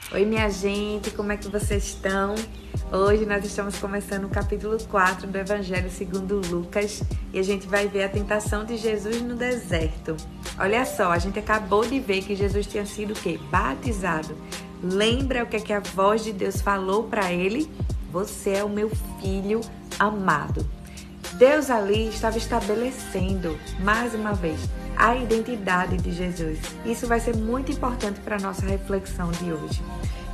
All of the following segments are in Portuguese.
Oi, minha gente, como é que vocês estão? Hoje nós estamos começando o capítulo 4 do Evangelho segundo Lucas e a gente vai ver a tentação de Jesus no deserto. Olha só, a gente acabou de ver que Jesus tinha sido o quê? Batizado. Lembra o que a voz de Deus falou para ele? Você é o meu filho amado. Deus ali estava estabelecendo, mais uma vez, a identidade de Jesus. Isso vai ser muito importante para a nossa reflexão de hoje.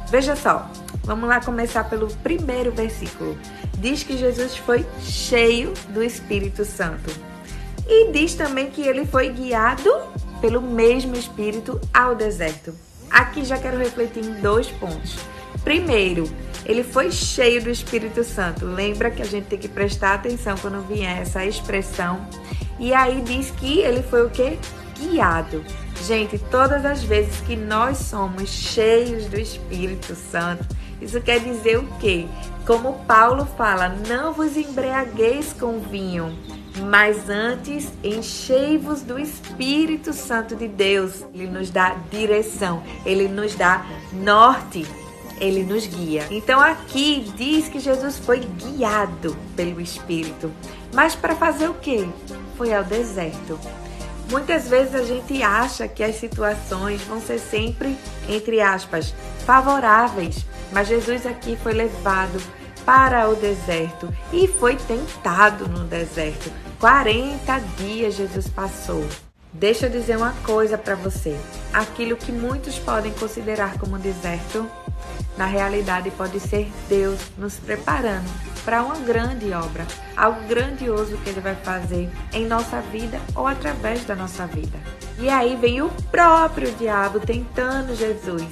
Veja só, vamos lá começar pelo primeiro versículo. Diz que Jesus foi cheio do Espírito Santo. E diz também que ele foi guiado pelo mesmo Espírito ao deserto. Aqui já quero refletir em 2 pontos. Primeiro, ele foi cheio do Espírito Santo. Lembra que a gente tem que prestar atenção quando vier essa expressão. E aí diz que ele foi o quê? Guiado. Gente, todas as vezes que nós somos cheios do Espírito Santo, isso quer dizer o quê? Como Paulo fala, não vos embriagueis com vinho, mas antes enchei-vos do Espírito Santo de Deus. Ele nos dá direção, ele nos dá norte. Ele nos guia. Então aqui diz que Jesus foi guiado pelo Espírito. Mas para fazer o quê? Foi ao deserto. Muitas vezes a gente acha que as situações vão ser sempre, entre aspas, favoráveis. Mas Jesus aqui foi levado para o deserto e foi tentado no deserto. 40 dias Jesus passou. Deixa eu dizer uma coisa para você. Aquilo que muitos podem considerar como deserto, na realidade pode ser Deus nos preparando para uma grande obra, algo grandioso que Ele vai fazer em nossa vida ou através da nossa vida. E aí vem o próprio diabo tentando Jesus.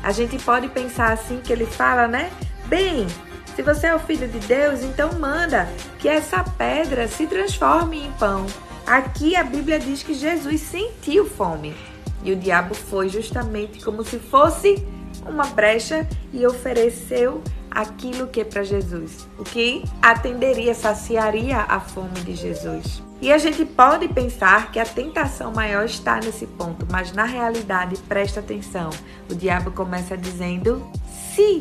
A gente pode pensar assim que ele fala, né? Bem, se você é o Filho de Deus, então manda que essa pedra se transforme em pão. Aqui a Bíblia diz que Jesus sentiu fome e o diabo foi justamente como se fosse uma brecha e ofereceu aquilo que para Jesus, o que atenderia, saciaria a fome de Jesus. E a gente pode pensar que a tentação maior está nesse ponto, mas na realidade, presta atenção, o diabo começa dizendo, se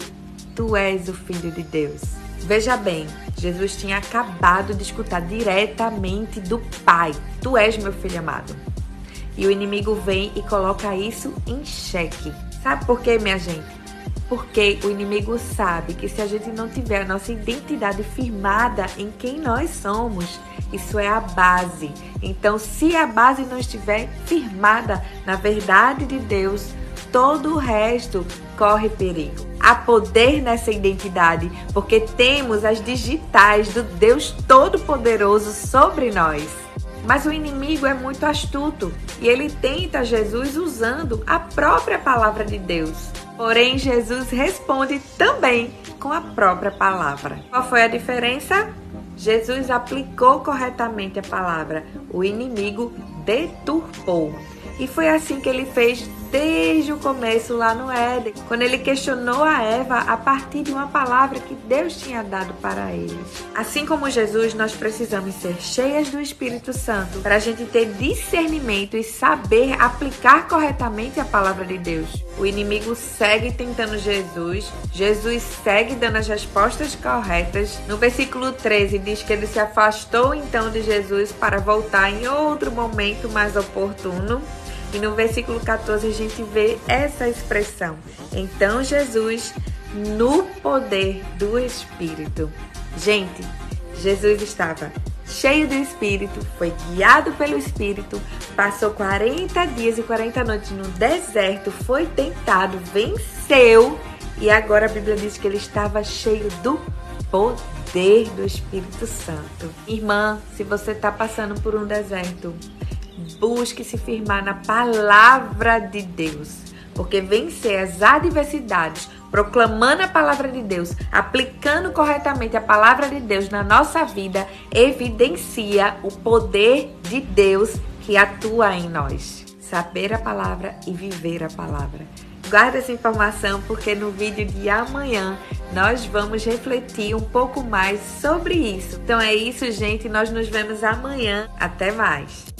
tu és o Filho de Deus. Veja bem, Jesus tinha acabado de escutar diretamente do Pai, tu és meu filho amado. E o inimigo vem e coloca isso em xeque. Sabe por quê, minha gente? Porque o inimigo sabe que se a gente não tiver a nossa identidade firmada em quem nós somos, isso é a base. Então, se a base não estiver firmada na verdade de Deus, todo o resto corre perigo. Há poder nessa identidade, porque temos as digitais do Deus Todo-Poderoso sobre nós. Mas o inimigo é muito astuto e ele tenta Jesus usando a própria palavra de Deus. Porém, Jesus responde também com a própria palavra. Qual foi a diferença? Jesus aplicou corretamente a palavra. O inimigo deturpou. E foi assim que ele fez desde o começo lá no Éden, quando ele questionou a Eva a partir de uma palavra que Deus tinha dado para eles. Assim como Jesus, nós precisamos ser cheias do Espírito Santo para a gente ter discernimento e saber aplicar corretamente a palavra de Deus. O inimigo segue tentando Jesus, Jesus segue dando as respostas corretas. No versículo 13 diz que ele se afastou então de Jesus para voltar em outro momento mais oportuno. E no versículo 14 a gente vê essa expressão. Então Jesus, no poder do Espírito. Gente, Jesus estava cheio do Espírito, foi guiado pelo Espírito, passou 40 dias e 40 noites no deserto, foi tentado, venceu. E agora a Bíblia diz que ele estava cheio do poder do Espírito Santo. Irmã, se você está passando por um deserto, busque se firmar na palavra de Deus, porque vencer as adversidades, proclamando a palavra de Deus, aplicando corretamente a palavra de Deus na nossa vida, evidencia o poder de Deus que atua em nós. Saber a palavra e viver a palavra. Guarda essa informação porque no vídeo de amanhã nós vamos refletir um pouco mais sobre isso. Então é isso, gente. Nós nos vemos amanhã. Até mais!